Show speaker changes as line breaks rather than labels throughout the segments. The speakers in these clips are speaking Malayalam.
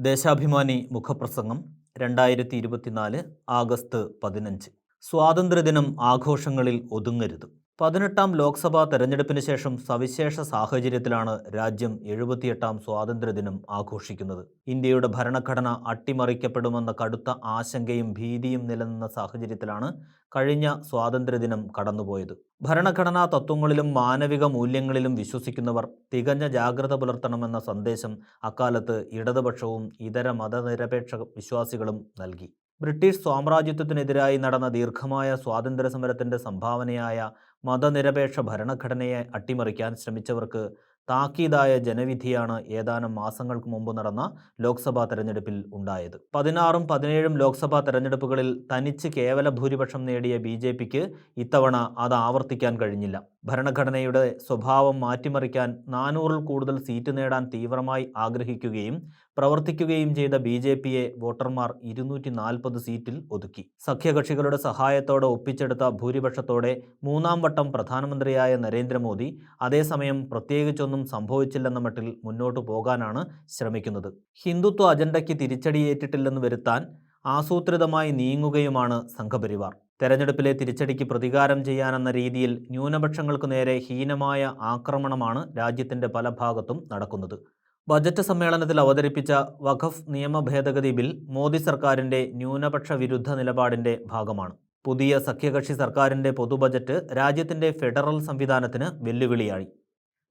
ദേശാഭിമാനി മുഖപ്രസംഗം 2024 ആഗസ്റ്റ് 15. സ്വാതന്ത്ര്യദിനം ആഘോഷങ്ങളിൽ ഒതുങ്ങരുത്. 18ാം ലോക്സഭാ തെരഞ്ഞെടുപ്പിന് ശേഷം സവിശേഷ സാഹചര്യത്തിലാണ് രാജ്യം 78ാം സ്വാതന്ത്ര്യദിനം ആഘോഷിക്കുന്നത്. ഇന്ത്യയുടെ ഭരണഘടന അട്ടിമറിക്കപ്പെടുമെന്ന കടുത്ത ആശങ്കയും ഭീതിയും നിലനിന്ന സാഹചര്യത്തിലാണ് കഴിഞ്ഞ സ്വാതന്ത്ര്യദിനം കടന്നുപോയത്. ഭരണഘടനാ തത്വങ്ങളിലും മാനവിക മൂല്യങ്ങളിലും വിശ്വസിക്കുന്നവർ തികഞ്ഞ ജാഗ്രത പുലർത്തണമെന്ന സന്ദേശം അക്കാലത്ത് ഇടതുപക്ഷവും ഇതര മതനിരപേക്ഷ വിശ്വാസികളും നൽകി. ബ്രിട്ടീഷ് സാമ്രാജ്യത്വത്തിനെതിരായി നടന്ന ദീർഘമായ സ്വാതന്ത്ര്യ സമരത്തിൻ്റെ സംഭാവനയായ മതനിരപേക്ഷ ഭരണഘടനയെ അട്ടിമറിക്കാൻ ശ്രമിച്ചവർക്ക് താക്കീതായ ജനവിധിയാണ് ഏതാനും മാസങ്ങൾക്ക് മുമ്പ് നടന്ന ലോക്സഭാ തെരഞ്ഞെടുപ്പിൽ ഉണ്ടായത്. 16ഉം 17ഉം ലോക്സഭാ തെരഞ്ഞെടുപ്പുകളിൽ തനിച്ച് കേവല ഭൂരിപക്ഷം നേടിയ BJPക്ക് ഇത്തവണ അത് ആവർത്തിക്കാൻ കഴിഞ്ഞില്ല. ഭരണഘടനയുടെ സ്വഭാവം മാറ്റിമറിക്കാൻ 400-ൽ കൂടുതൽ സീറ്റ് നേടാൻ തീവ്രമായി ആഗ്രഹിക്കുകയും പ്രവർത്തിക്കുകയും ചെയ്ത BJPയെ വോട്ടർമാർ 240 സീറ്റിൽ ഒതുക്കി. സഖ്യകക്ഷികളുടെ സഹായത്തോടെ ഒപ്പിച്ചെടുത്ത ഭൂരിപക്ഷത്തോടെ 3ാം വട്ടം പ്രധാനമന്ത്രിയായ നരേന്ദ്രമോദി അതേസമയം പ്രത്യേകിച്ചൊന്നും സംഭവിച്ചില്ലെന്ന മട്ടിൽ മുന്നോട്ടു പോകാനാണ് ശ്രമിക്കുന്നത്. ഹിന്ദുത്വ അജണ്ടയ്ക്ക് തിരിച്ചടിയേറ്റിട്ടില്ലെന്ന് വരുത്താൻ ആസൂത്രിതമായി നീങ്ങുകയുമാണ് സംഘപരിവാർ. തെരഞ്ഞെടുപ്പിലെ തിരിച്ചടിക്ക് പ്രതികാരം ചെയ്യാനെന്ന രീതിയിൽ ന്യൂനപക്ഷങ്ങൾക്ക് നേരെ ഹീനമായ ആക്രമണമാണ് രാജ്യത്തിൻ്റെ പല ഭാഗത്തും നടക്കുന്നത്. ബജറ്റ് സമ്മേളനത്തിൽ അവതരിപ്പിച്ച വഖഫ് നിയമ ഭേദഗതി ബിൽ മോദി സർക്കാരിൻ്റെ ന്യൂനപക്ഷ വിരുദ്ധ നിലപാടിൻ്റെ ഭാഗമാണ്. പുതിയ സഖ്യകക്ഷി സർക്കാരിൻ്റെ പൊതുബജറ്റ് രാജ്യത്തിൻ്റെ ഫെഡറൽ സംവിധാനത്തിന് വെല്ലുവിളിയായി.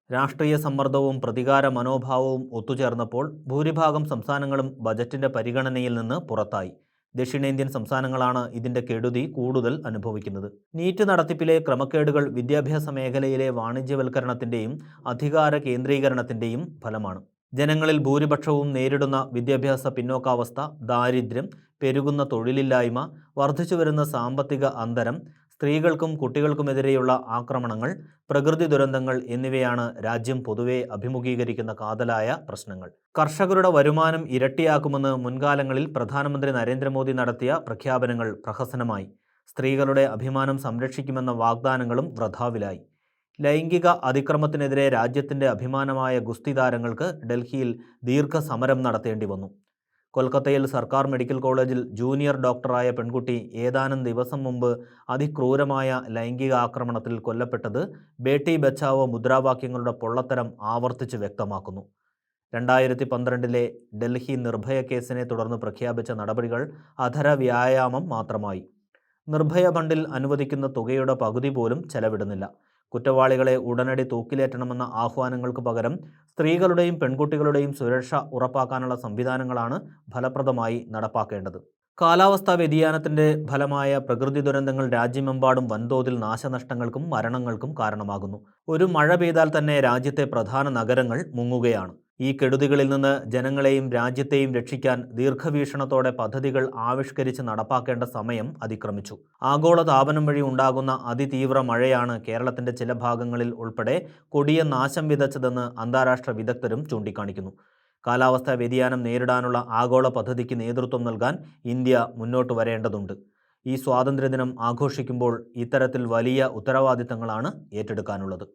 രാഷ്ട്രീയ സമ്മർദ്ദവും പ്രതികാര മനോഭാവവും ഒത്തുചേർന്നപ്പോൾ ഭൂരിഭാഗം സംസ്ഥാനങ്ങളും ബജറ്റിൻ്റെ പരിഗണനയിൽ നിന്ന് പുറത്തായി. ദക്ഷിണേന്ത്യൻ സംസ്ഥാനങ്ങളാണ് ഇതിൻ്റെ കെടുതി കൂടുതൽ അനുഭവിക്കുന്നത്. നീറ്റ് നടത്തിപ്പിലെ ക്രമക്കേടുകൾ വിദ്യാഭ്യാസ മേഖലയിലെ വാണിജ്യവൽക്കരണത്തിൻ്റെയും അധികാര കേന്ദ്രീകരണത്തിൻ്റെയും ഫലമാണ്. ജനങ്ങളിൽ ഭൂരിപക്ഷവും നേരിടുന്ന വിദ്യാഭ്യാസ പിന്നോക്കാവസ്ഥ, ദാരിദ്ര്യം, പെരുകുന്ന തൊഴിലില്ലായ്മ, വർദ്ധിച്ചുവരുന്ന സാമ്പത്തിക അന്തരം, സ്ത്രീകൾക്കും കുട്ടികൾക്കുമെതിരെയുള്ള ആക്രമണങ്ങൾ, പ്രകൃതി ദുരന്തങ്ങൾ എന്നിവയാണ് രാജ്യം പൊതുവെ അഭിമുഖീകരിക്കുന്ന കാതലായ പ്രശ്നങ്ങൾ. കർഷകരുടെ വരുമാനം ഇരട്ടിയാക്കുമെന്ന് മുൻകാലങ്ങളിൽ പ്രധാനമന്ത്രി നരേന്ദ്രമോദി നടത്തിയ പ്രഖ്യാപനങ്ങൾ പ്രഹസനമായി. സ്ത്രീകളുടെ അഭിമാനം സംരക്ഷിക്കുമെന്ന വാഗ്ദാനങ്ങളും വൃഥാവിലായി. ലൈംഗിക അതിക്രമത്തിനെതിരെ രാജ്യത്തിൻ്റെ അഭിമാനമായ ഗുസ്തി താരങ്ങൾക്ക് ഡൽഹിയിൽ ദീർഘസമരം നടത്തേണ്ടി വന്നു. കൊൽക്കത്തയിൽ സർക്കാർ മെഡിക്കൽ കോളേജിൽ ജൂനിയർ ഡോക്ടറായ പെൺകുട്ടി ഏതാനും ദിവസം മുമ്പ് അതിക്രൂരമായ ലൈംഗിക ആക്രമണത്തിൽ കൊല്ലപ്പെട്ടത് ബേട്ടി ബച്ചാവോ മുദ്രാവാക്യങ്ങളുടെ പൊള്ളത്തരം ആവർത്തിച്ച് വ്യക്തമാക്കുന്നു. 2012-ലെ ഡൽഹി നിർഭയ കേസിനെ തുടർന്ന് പ്രഖ്യാപിച്ച നടപടികൾ അധര വ്യായാമം മാത്രമായി. നിർഭയ ഫണ്ടിൽ അനുവദിക്കുന്ന തുകയുടെ പകുതി പോലും ചെലവിടുന്നില്ല. കുറ്റവാളികളെ ഉടനടി തൂക്കിലേറ്റണമെന്ന ആഹ്വാനങ്ങൾക്ക് പകരം സ്ത്രീകളുടെയും പെൺകുട്ടികളുടെയും സുരക്ഷ ഉറപ്പാക്കാനുള്ള സംവിധാനങ്ങളാണ് ഫലപ്രദമായി നടപ്പാക്കേണ്ടത്. കാലാവസ്ഥാ വ്യതിയാനത്തിൻ്റെ ഫലമായ പ്രകൃതി ദുരന്തങ്ങൾ രാജ്യമെമ്പാടും വൻതോതിൽ നാശനഷ്ടങ്ങൾക്കും മരണങ്ങൾക്കും കാരണമാകുന്നു. ഒരു മഴ പെയ്താൽ തന്നെ രാജ്യത്തെ പ്രധാന നഗരങ്ങൾ മുങ്ങുകയാണ്. ഈ കെടുതികളിൽ നിന്ന് ജനങ്ങളെയും രാജ്യത്തെയും രക്ഷിക്കാൻ ദീർഘവീക്ഷണത്തോടെ പദ്ധതികൾ ആവിഷ്കരിച്ച് നടപ്പാക്കേണ്ട സമയം അതിക്രമിച്ചു. ആഗോള താപനം വഴി ഉണ്ടാകുന്ന അതിതീവ്ര മഴയാണ് കേരളത്തിൻ്റെ ചില ഭാഗങ്ങളിൽ ഉൾപ്പെടെ കൊടിയ നാശം വിതച്ചതെന്ന് അന്താരാഷ്ട്ര വിദഗ്ധരും ചൂണ്ടിക്കാണിക്കുന്നു. കാലാവസ്ഥാ വ്യതിയാനം നേരിടാനുള്ള ആഗോള പദ്ധതിക്ക് നേതൃത്വം നൽകാൻ ഇന്ത്യ മുന്നോട്ട് വരേണ്ടതുണ്ട്. ഈ സ്വാതന്ത്ര്യദിനം ആഘോഷിക്കുമ്പോൾ ഇത്തരത്തിൽ വലിയ ഉത്തരവാദിത്തങ്ങളാണ് ഏറ്റെടുക്കാനുള്ളത്.